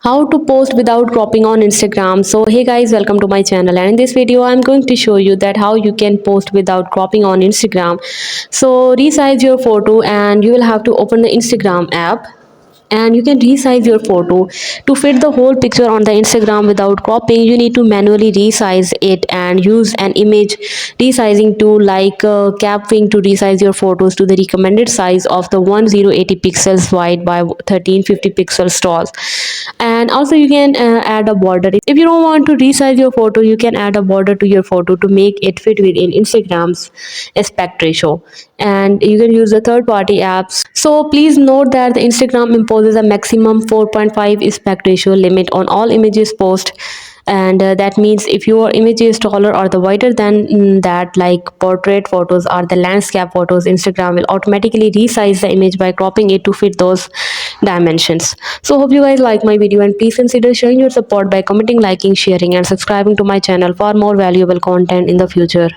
How to post without cropping on Instagram. So hey guys, welcome to my channel, and in this video I'm going to show you that how you can post without cropping on Instagram. So resize your photo and you will have to open the Instagram app, and you can resize your photo to fit the whole picture on the Instagram without cropping. You need to manually resize it and use an image resizing tool like Capwing to resize your photos to the recommended size of the 1080 pixels wide by 1350 pixels tall. And also you can add a border. If you don't want to resize your photo, you can add a border to your photo to make it fit within Instagram's aspect ratio. And you can use the third party apps. So please note that the Instagram imposes a maximum 4.5 aspect ratio limit on all images post, and that means if your image is taller or the wider than that, like portrait photos or the landscape photos, Instagram will automatically resize the image by cropping it to fit those dimensions. So hope you guys like my video, and please consider showing your support by commenting, liking, sharing and subscribing to my channel for more valuable content in the future.